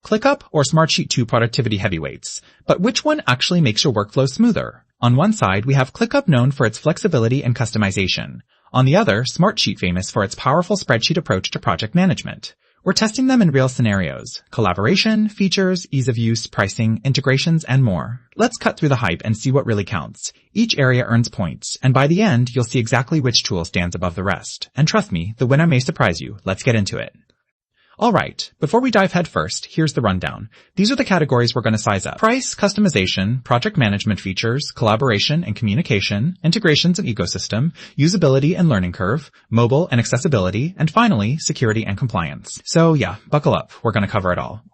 ClickUp or Smartsheet 2 productivity heavyweights. But which one actually makes your workflow smoother? On one side, we have ClickUp known for its flexibility and customization. On the other, Smartsheet famous for its powerful spreadsheet approach to project management. We're testing them in real scenarios: collaboration, features, ease of use, pricing, integrations, and more. Let's cut through the hype and see what really counts. Each area earns points, and by the end, you'll see exactly which tool stands above the rest. And trust me, the winner may surprise you. Let's get into it. Alright, before we dive headfirst, here's the rundown. These are the categories we're going to size up: price, customization, project management features, collaboration and communication, integrations and ecosystem, usability and learning curve, mobile and accessibility, and finally, security and compliance. So yeah, buckle up, we're going to cover it all.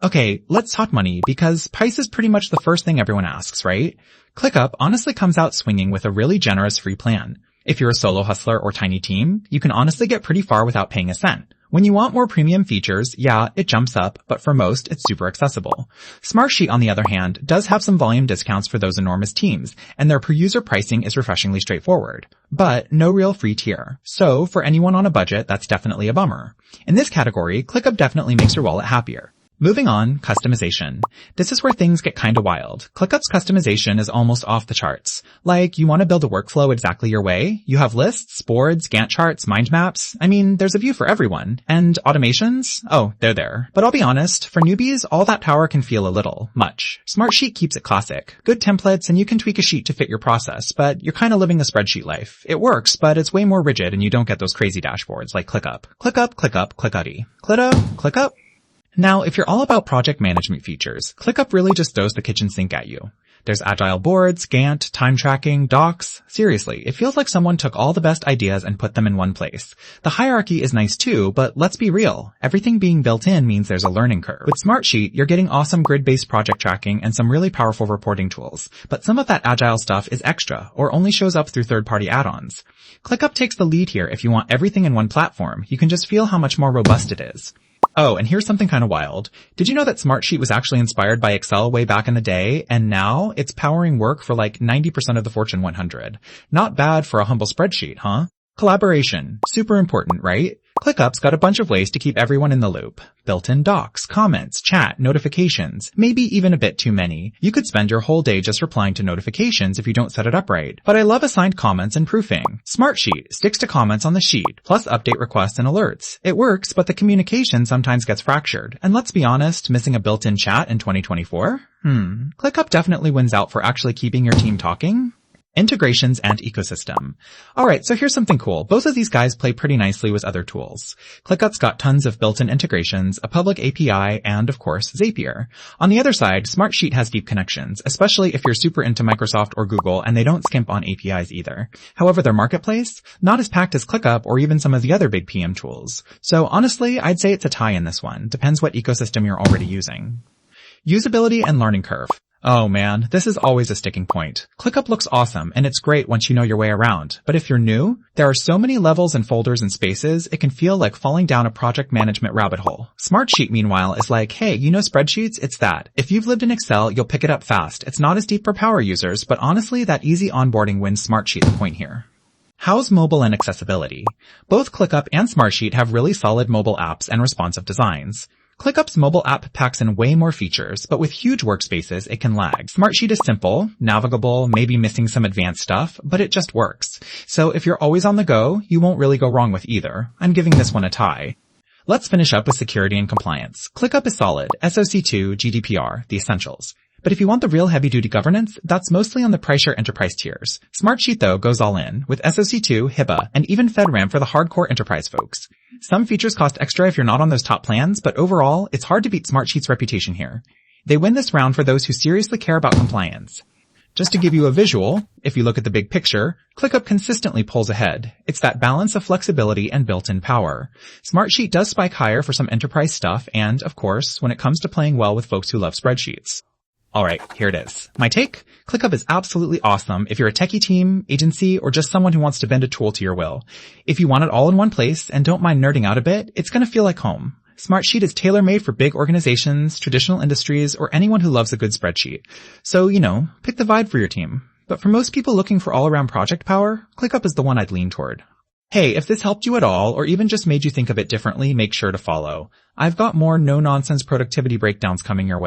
Okay, let's talk money, because price is pretty much the first thing everyone asks, right? ClickUp honestly comes out swinging with a really generous free plan. If you're a solo hustler or tiny team, you can honestly get pretty far without paying a cent. When you want more premium features, yeah, it jumps up, but for most, it's super accessible. Smartsheet, on the other hand, does have some volume discounts for those enormous teams, and their per-user pricing is refreshingly straightforward. But no real free tier. So, for anyone on a budget, that's definitely a bummer. In this category, ClickUp definitely makes your wallet happier. Moving on, customization. This is where things get kinda wild. ClickUp's customization is almost off the charts. Like, you want to build a workflow exactly your way? You have lists, boards, Gantt charts, mind maps. I mean, there's a view for everyone. And automations? Oh, they're there. But I'll be honest, for newbies, all that power can feel a little much. Smartsheet keeps it classic. Good templates, and you can tweak a sheet to fit your process, but you're kinda living the spreadsheet life. It works, but it's way more rigid and you don't get those crazy dashboards like ClickUp. ClickUp, ClickUp, ClickUpty. ClickUp? Now, if you're all about project management features, ClickUp really just throws the kitchen sink at you. There's agile boards, Gantt, time tracking, docs. Seriously, it feels like someone took all the best ideas and put them in one place. The hierarchy is nice too, but let's be real. Everything being built in means there's a learning curve. With Smartsheet, you're getting awesome grid-based project tracking and some really powerful reporting tools. But some of that agile stuff is extra, or only shows up through third-party add-ons. ClickUp takes the lead here. If you want everything in one platform, you can just feel how much more robust it is. Oh, and here's something kind of wild. Did you know that Smartsheet was actually inspired by Excel way back in the day, and now it's powering work for like 90% of the Fortune 100? Not bad for a humble spreadsheet, huh? Collaboration. Super important, right? ClickUp's got a bunch of ways to keep everyone in the loop. Built-in docs, comments, chat, notifications, maybe even a bit too many. You could spend your whole day just replying to notifications if you don't set it up right. But I love assigned comments and proofing. Smartsheet sticks to comments on the sheet, plus update requests and alerts. It works, but the communication sometimes gets fractured. And let's be honest, missing a built-in chat in 2024? ClickUp definitely wins out for actually keeping your team talking. Integrations and ecosystem. Alright, so here's something cool. Both of these guys play pretty nicely with other tools. ClickUp's got tons of built-in integrations, a public API, and of course, Zapier. On the other side, Smartsheet has deep connections, especially if you're super into Microsoft or Google, and they don't skimp on APIs either. However, their marketplace, not as packed as ClickUp or even some of the other big PM tools. So honestly, I'd say it's a tie in this one. Depends what ecosystem you're already using. Usability and learning curve. Oh man, this is always a sticking point. ClickUp looks awesome, and it's great once you know your way around. But if you're new, there are so many levels and folders and spaces, it can feel like falling down a project management rabbit hole. Smartsheet, meanwhile, is like, hey, you know spreadsheets? It's that. If you've lived in Excel, you'll pick it up fast. It's not as deep for power users, but honestly, that easy onboarding wins Smartsheet the point here. How's mobile and accessibility? Both ClickUp and Smartsheet have really solid mobile apps and responsive designs. ClickUp's mobile app packs in way more features, but with huge workspaces, it can lag. Smartsheet is simple, navigable, maybe missing some advanced stuff, but it just works. So if you're always on the go, you won't really go wrong with either. I'm giving this one a tie. Let's finish up with security and compliance. ClickUp is solid, SOC2, GDPR, the essentials. But if you want the real heavy-duty governance, that's mostly on the pricier enterprise tiers. Smartsheet, though, goes all in, with SOC2, HIPAA, and even FedRAMP for the hardcore enterprise folks. Some features cost extra if you're not on those top plans, but overall, it's hard to beat Smartsheet's reputation here. They win this round for those who seriously care about compliance. Just to give you a visual, if you look at the big picture, ClickUp consistently pulls ahead. It's that balance of flexibility and built-in power. Smartsheet does spike higher for some enterprise stuff and, of course, when it comes to playing well with folks who love spreadsheets. Alright, here it is. My take? ClickUp is absolutely awesome if you're a techie team, agency, or just someone who wants to bend a tool to your will. If you want it all in one place and don't mind nerding out a bit, it's gonna feel like home. Smartsheet is tailor-made for big organizations, traditional industries, or anyone who loves a good spreadsheet. So, pick the vibe for your team. But for most people looking for all-around project power, ClickUp is the one I'd lean toward. Hey, if this helped you at all, or even just made you think of it differently, make sure to follow. I've got more no-nonsense productivity breakdowns coming your way.